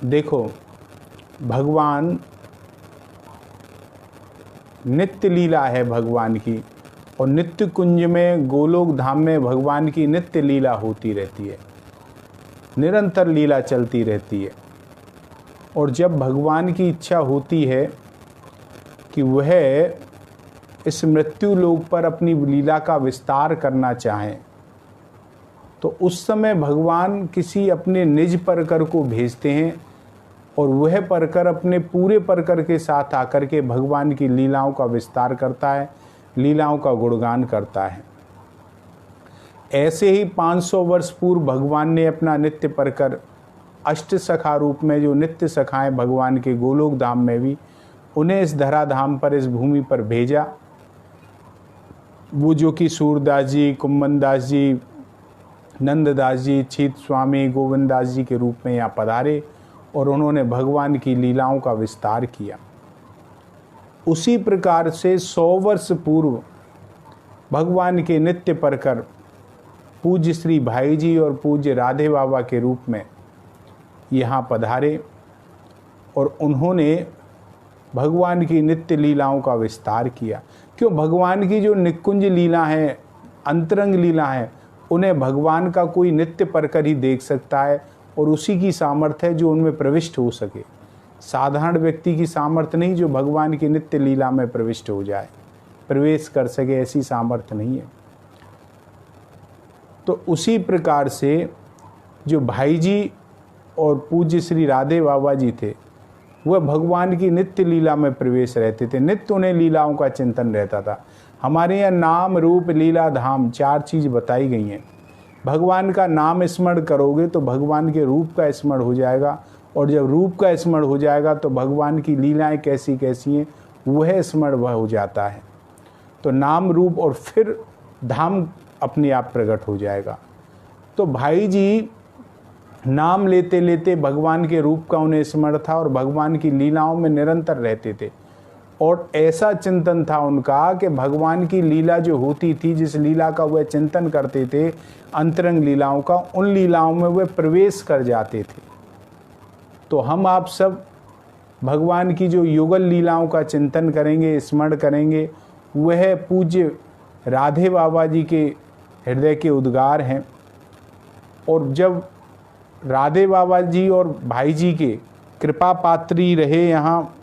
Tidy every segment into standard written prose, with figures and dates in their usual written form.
देखो, भगवान नित्य लीला है भगवान की, और नित्य कुंज में गोलोक धाम में भगवान की नित्य लीला होती रहती है, निरंतर लीला चलती रहती है। और जब भगवान की इच्छा होती है कि वह इस मृत्यु लोक पर अपनी लीला का विस्तार करना चाहें, तो उस समय भगवान किसी अपने निज परकर को भेजते हैं, और वह परकर अपने पूरे परकर के साथ आकर के भगवान की लीलाओं का विस्तार करता है, लीलाओं का गुणगान करता है। ऐसे ही 500 वर्ष पूर्व भगवान ने अपना नित्य परकर अष्ट सखा रूप में, जो नित्य सखाएं भगवान के गोलोक धाम में भी, उन्हें इस धराधाम पर, इस भूमि पर भेजा। वो जो कि सूरदास जी, कुम्भनदास जी, नंददास जी, छीत स्वामी, गोविंददास जी के रूप में यहाँ पधारे, और उन्होंने भगवान की लीलाओं का विस्तार किया। उसी प्रकार से 100 वर्ष पूर्व भगवान के नित्य परकर पूज्य श्री भाई जी और पूज्य राधे बाबा के रूप में यहाँ पधारे, और उन्होंने भगवान की नित्य लीलाओं का विस्तार किया। क्यों? भगवान की जो निकुंज लीला है, अंतरंग लीला है, उन्हें भगवान का कोई नित्य परकर ही देख सकता है, और उसी की सामर्थ्य है जो उनमें प्रविष्ट हो सके। साधारण व्यक्ति की सामर्थ्य नहीं जो भगवान की नित्य लीला में प्रविष्ट हो जाए, प्रवेश कर सके, ऐसी सामर्थ्य नहीं है। तो उसी प्रकार से जो भाई जी और पूज्य श्री राधे बाबा जी थे, वह भगवान की नित्य लीला में प्रवेश रहते थे, नित्य उन्हें लीलाओं का चिंतन रहता था। हमारे यहाँ नाम, रूप, लीला, धाम 4 चीज़ बताई गई हैं। भगवान का नाम स्मरण करोगे तो भगवान के रूप का स्मरण हो जाएगा, और जब रूप का स्मरण हो जाएगा तो भगवान की लीलाएं कैसी कैसी हैं वह स्मरण वह हो जाता है। तो नाम, रूप और फिर धाम अपने आप प्रकट हो जाएगा। तो भाई जी नाम लेते लेते भगवान के रूप का उन्हें स्मरण था, और भगवान की लीलाओं में निरंतर रहते थे। और ऐसा चिंतन था उनका कि भगवान की लीला जो होती थी, जिस लीला का वह चिंतन करते थे, अंतरंग लीलाओं का, उन लीलाओं में वह प्रवेश कर जाते थे। तो हम आप सब भगवान की जो युगल लीलाओं का चिंतन करेंगे, स्मरण करेंगे, वह पूज्य राधे बाबा जी के हृदय के उद्गार हैं। और जब राधे बाबा जी और भाई जी के कृपा पात्री रहे, यहाँ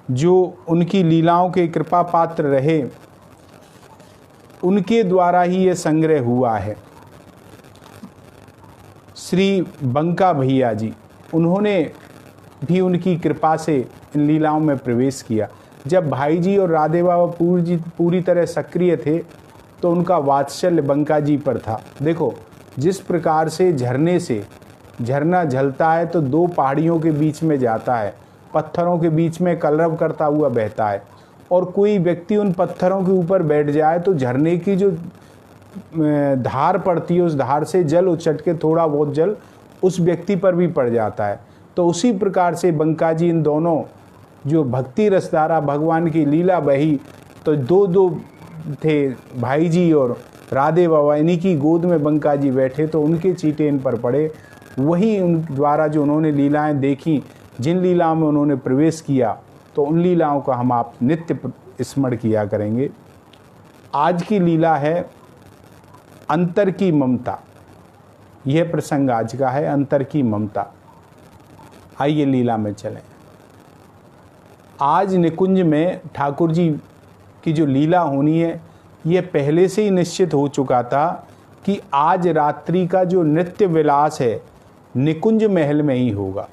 जो उनकी लीलाओं के कृपा पात्र रहे, उनके द्वारा ही ये संग्रह हुआ है। श्री बंका भैया जी, उन्होंने भी उनकी कृपा से इन लीलाओं में प्रवेश किया। जब भाई जी और राधे बाबा पूरी तरह सक्रिय थे, तो उनका वात्सल्य बंका जी पर था। देखो, जिस प्रकार से झरने से झरना झलता है तो 2 पहाड़ियों के बीच में जाता है, पत्थरों के बीच में कलरव करता हुआ बहता है, और कोई व्यक्ति उन पत्थरों के ऊपर बैठ जाए तो झरने की जो धार पड़ती है, उस धार से जल उछट के थोड़ा बहुत जल उस व्यक्ति पर भी पड़ जाता है। तो उसी प्रकार से बंका जी, इन दोनों जो भक्ति रसधारा भगवान की लीला बही, तो 2 थे भाई जी और राधे बाबा, इन्हीं की गोद में बंका जी बैठे, तो उनके चीटे इन पर पड़े। वही उन द्वारा जो उन्होंने लीलाएं देखी, जिन लीलाओं में उन्होंने प्रवेश किया, तो उन लीलाओं का हम आप नित्य स्मरण किया करेंगे। आज की लीला है अंतर की ममता। यह प्रसंग आज का है, अंतर की ममता। आइए लीला में चलें। आज निकुंज में ठाकुर जी की जो लीला होनी है, यह पहले से ही निश्चित हो चुका था कि आज रात्रि का जो नृत्य विलास है निकुंज महल में ही होगा।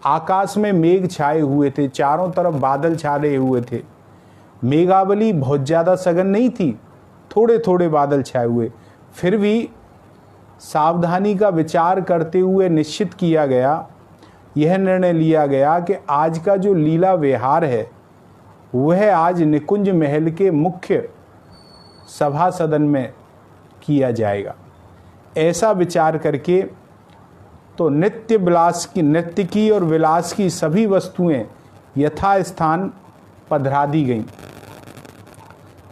आकाश में मेघ छाए हुए थे, चारों तरफ बादल छा रहे हुए थे। मेघावली बहुत ज़्यादा सघन नहीं थी, थोड़े थोड़े बादल छाए हुए। फिर भी सावधानी का विचार करते हुए निश्चित किया गया, यह निर्णय लिया गया कि आज का जो लीला विहार है वह आज निकुंज महल के मुख्य सभा सदन में किया जाएगा। ऐसा विचार करके तो नृत्य की और विलास की सभी वस्तुएं यथास्थान पधरा दी गईं।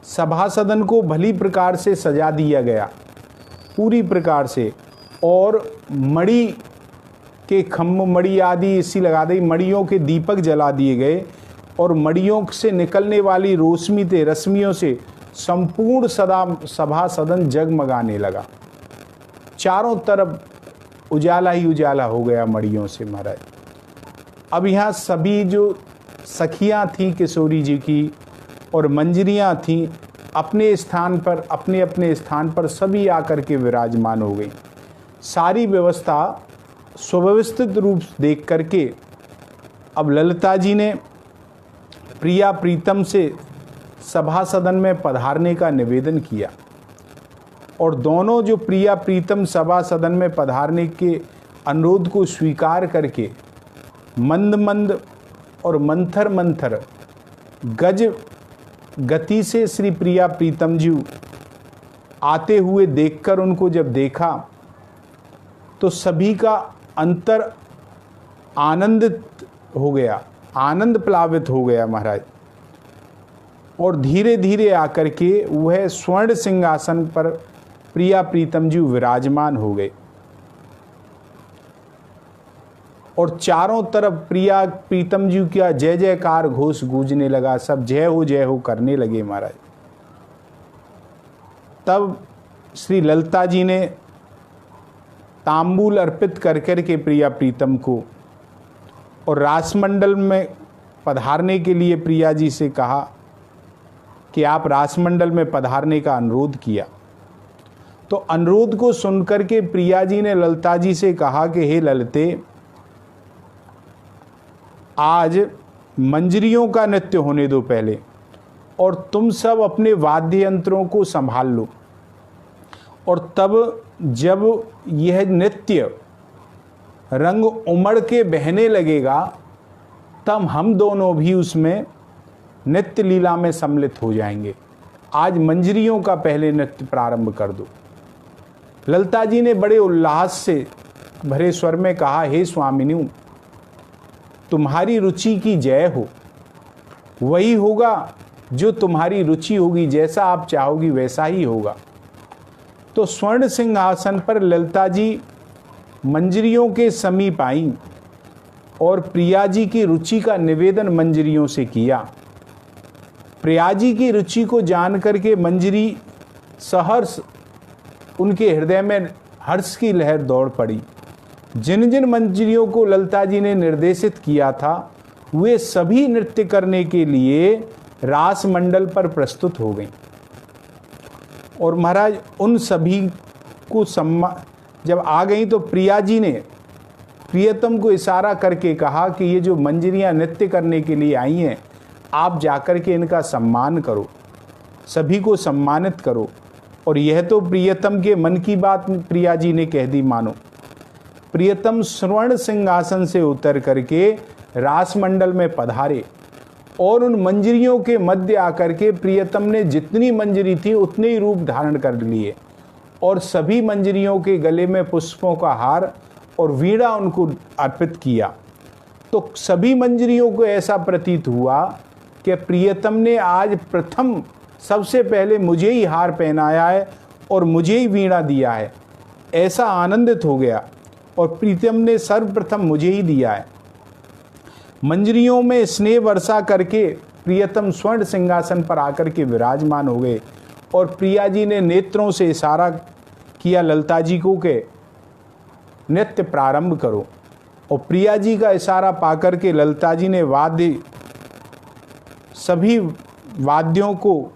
सभा सदन को भली प्रकार से सजा दिया गया, पूरी प्रकार से, और मणि के खम्भ मणि आदि इसी लगा दी, मणियों के दीपक जला दिए गए और मणियों से निकलने वाली रोशनी से रश्मियों से संपूर्ण सभा सदन जगमगाने लगा। चारों तरफ उजाला ही उजाला हो गया मणियों से महाराज। अब यहाँ सभी जो सखियाँ थीं किशोरी जी की और मंजरियाँ थीं अपने स्थान पर, अपने अपने स्थान पर सभी आकर के विराजमान हो गई। सारी व्यवस्था सुव्यवस्थित रूप देख करके अब ललिता जी ने प्रिया प्रीतम से सभा सदन में पधारने का निवेदन किया और दोनों जो प्रिया प्रीतम सभा सदन में पधारने के अनुरोध को स्वीकार करके मंद मंद और मंथर मंथर गज गति से श्री प्रिया प्रीतम जी आते हुए देखकर उनको जब देखा तो सभी का अंतर आनंदित हो गया, आनंद प्लावित हो गया महाराज। और धीरे धीरे आकर के वह स्वर्ण सिंहासन पर प्रिया प्रीतम जी विराजमान हो गए और चारों तरफ प्रिया प्रीतम जी का जय जयकार घोष गूंजने लगा। सब जय हो करने लगे महाराज। तब श्री ललिता जी ने तांबूल अर्पित कर के प्रिया प्रीतम को और रासमंडल में पधारने के लिए प्रिया जी से कहा कि आप रासमंडल में पधारने का अनुरोध किया। तो अनुरोध को सुनकर के प्रिया जी ने ललिता जी से कहा कि हे ललिते, आज मंजरियों का नृत्य होने दो पहले और तुम सब अपने वाद्य यंत्रों को संभाल लो और तब जब यह नृत्य रंग उमड़ के बहने लगेगा तब हम दोनों भी उसमें नृत्य लीला में सम्मिलित हो जाएंगे। आज मंजरियों का पहले नृत्य प्रारंभ कर दो। ललिता जी ने बड़े उल्लास से भरे स्वर में कहा, हे स्वामिनी, तुम्हारी रुचि की जय हो। वही होगा जो तुम्हारी रुचि होगी, जैसा आप चाहोगी वैसा ही होगा। तो स्वर्ण सिंहासन पर ललिता जी मंजरियों के समीप आईं और प्रिया जी की रुचि का निवेदन मंजरियों से किया। प्रिया जी की रुचि को जान करके मंजरी सहर्ष, उनके हृदय में हर्ष की लहर दौड़ पड़ी। जिन जिन मंजरियों को ललिता जी ने निर्देशित किया था वे सभी नृत्य करने के लिए रास मंडल पर प्रस्तुत हो गईं और महाराज उन सभी को जब आ गई तो प्रिया जी ने प्रियतम को इशारा करके कहा कि ये जो मंजरियां नृत्य करने के लिए आई हैं, आप जाकर के इनका सम्मान करो, सभी को सम्मानित करो। और यह तो प्रियतम के मन की बात प्रिया जी ने कह दी मानो। प्रियतम स्वर्ण सिंहासन से उतर करके रासमंडल में पधारे और उन मंजरियों के मध्य आकर के प्रियतम ने जितनी मंजरी थी उतने ही रूप धारण कर लिए और सभी मंजरियों के गले में पुष्पों का हार और वीणा उनको अर्पित किया। तो सभी मंजरियों को ऐसा प्रतीत हुआ कि प्रियतम ने आज प्रथम सबसे पहले मुझे ही हार पहनाया है और मुझे ही वीणा दिया है। ऐसा आनंदित हो गया और प्रीतम ने सर्वप्रथम मुझे ही दिया है। मंजरियों में स्नेह वर्षा करके प्रियतम स्वर्ण सिंहासन पर आकर के विराजमान हो गए और प्रिया जी ने नेत्रों से इशारा किया ललिता जी को कि नृत्य प्रारंभ करो। और प्रिया जी का इशारा पाकर के ललिता जी ने सभी वाद्यों को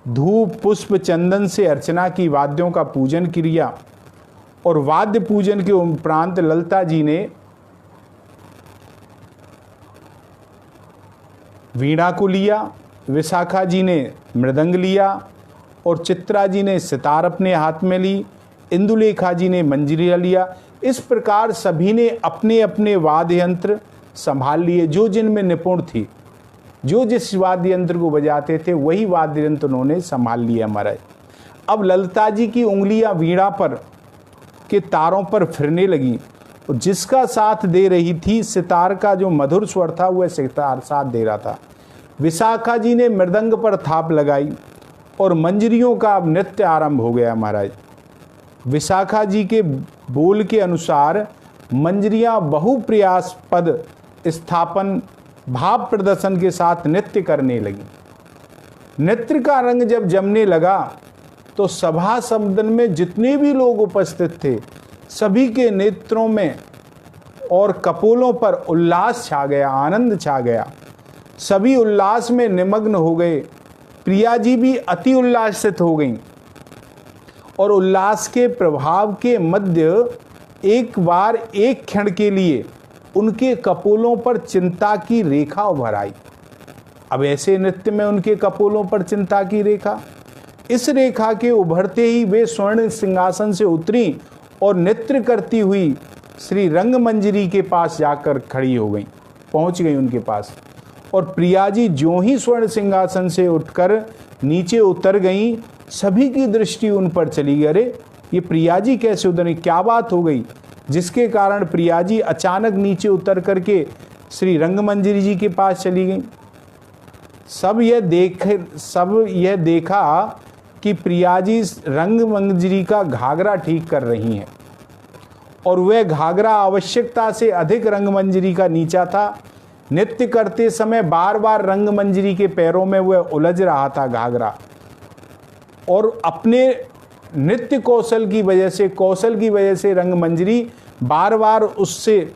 धूप पुष्प चंदन से अर्चना की, वाद्यों का पूजन किया और वाद्य पूजन के उपरांत ललिता जी ने वीणा को लिया, विशाखा जी ने मृदंग लिया और चित्रा जी ने सितार अपने हाथ में ली, इंदुलेखा जी ने मंजीरा लिया। इस प्रकार सभी ने अपने अपने वाद्य यंत्र संभाल लिए। जो जिनमें निपुण थी, जो जिस वाद्य यंत्र को बजाते थे वही वाद्य यंत्र उन्होंने संभाल लिया महाराज। अब ललिता जी की उंगलियां वीणा पर के तारों पर फिरने लगी और जिसका साथ दे रही थी सितार का जो मधुर स्वर था वह सितार साथ दे रहा था। विशाखा जी ने मृदंग पर थाप लगाई और मंजरियों का नृत्य आरंभ हो गया महाराज। विशाखा जी के बोल के अनुसार मंजरियां बहुप्रयासपद स्थापन भाव प्रदर्शन के साथ नृत्य करने लगी। नृत्य का रंग जब जमने लगा तो सभा सदन में जितने भी लोग उपस्थित थे सभी के नेत्रों में और कपोलों पर उल्लास छा गया, आनंद छा गया। सभी उल्लास में निमग्न हो गए। प्रिया जी भी अति उल्लासित हो गईं और उल्लास के प्रभाव के मध्य एक बार एक क्षण के लिए उनके कपोलों पर चिंता की रेखा उभर आई। अब ऐसे नृत्य में उनके कपोलों पर चिंता की रेखा, इस रेखा के उभरते ही वे स्वर्ण सिंहासन से उतरी और नृत्य करती हुई श्री रंगमंजरी के पास जाकर खड़ी हो गई, पहुंच गई उनके पास। और प्रिया जी ज्यों ही स्वर्ण सिंहासन से उठकर नीचे उतर गईं, सभी की दृष्टि उन पर चली गई। अरे ये प्रिया जी कैसे उतरी, क्या बात हो गई, जिसके कारण प्रिया जी अचानक नीचे उतर करके श्री रंगमंजरी जी के पास चली गई। सब यह देखा कि प्रिया जी रंगमंजरी का घाघरा ठीक कर रही हैं और वह घाघरा आवश्यकता से अधिक रंगमंजरी का नीचा था। नृत्य करते समय बार बार रंगमंजरी के पैरों में वह उलझ रहा था घाघरा, और अपने नृत्य कौशल की वजह से रंगमंजरी बार बार उससे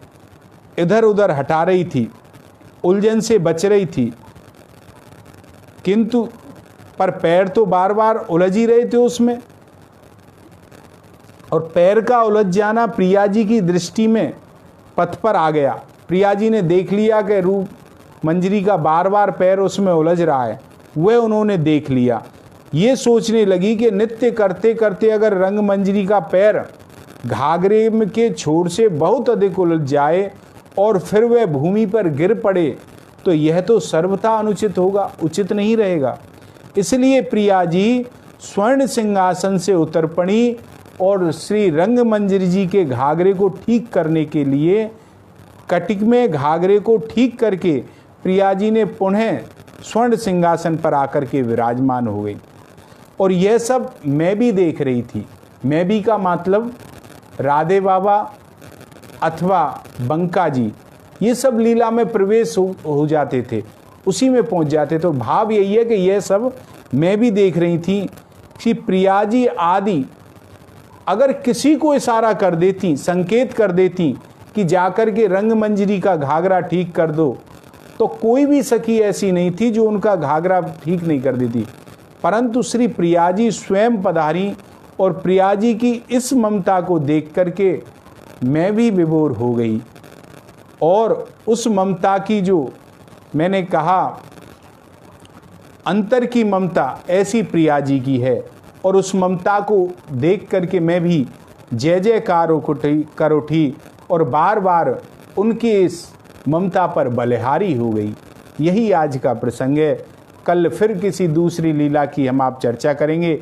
इधर उधर हटा रही थी, उलझन से बच रही थी, किंतु पर पैर तो बार बार उलझ ही रहे थे उसमें। और पैर का उलझ जाना प्रिया जी की दृष्टि में पथ पर आ गया। प्रिया जी ने देख लिया कि रूप मंजरी का बार बार पैर उसमें उलझ रहा है, वह उन्होंने देख लिया। ये सोचने लगी कि नृत्य करते करते अगर रंगमंजरी का पैर घाघरे के छोर से बहुत अधिक उलझ जाए और फिर वह भूमि पर गिर पड़े तो यह तो सर्वथा अनुचित होगा, उचित नहीं रहेगा। इसलिए प्रिया जी स्वर्ण सिंहासन से उतर पड़ी और श्री रंगमंजरी जी के घाघरे को ठीक करने के लिए कटिक में घाघरे को ठीक करके प्रिया जी ने पुनः स्वर्ण सिंहासन पर आकर के विराजमान हो गई। और यह सब मैं भी देख रही थी। मैं भी का मतलब राधे बाबा अथवा बंका जी, ये सब लीला में प्रवेश हो जाते थे, उसी में पहुंच जाते। तो भाव यही है कि यह सब मैं भी देख रही थी कि प्रिया जी आदि अगर किसी को इशारा कर देती, संकेत कर देती कि जाकर के रंगमंजरी का घाघरा ठीक कर दो, तो कोई भी सखी ऐसी नहीं थी जो उनका घाघरा ठीक नहीं कर देती। परंतु श्री प्रिया जी स्वयं पधारी और प्रिया जी की इस ममता को देख करके मैं भी विभोर हो गई। और उस ममता की, जो मैंने कहा अंतर की ममता, ऐसी प्रिया जी की है। और उस ममता को देख करके मैं भी जय जयकार कर उठी और बार बार उनकी इस ममता पर बलिहारी हो गई। यही आज का प्रसंग है। कल फिर किसी दूसरी लीला की हम आप चर्चा करेंगे।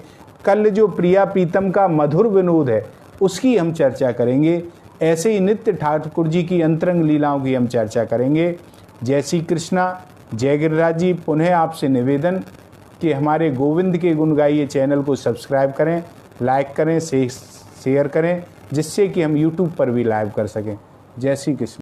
कल जो प्रिया प्रीतम का मधुर विनोद है उसकी हम चर्चा करेंगे। ऐसे ही नित्य ठाकुर जी की अंतरंग लीलाओं की हम चर्चा करेंगे। जय श्री कृष्णा, जय गिरिराज जी। पुनः आपसे निवेदन कि हमारे गोविंद के गुण गाइए चैनल को सब्सक्राइब करें, लाइक करें, शेयर करें, जिससे कि हम यूट्यूब पर भी लाइव कर सकें। जय श्री कृष्ण।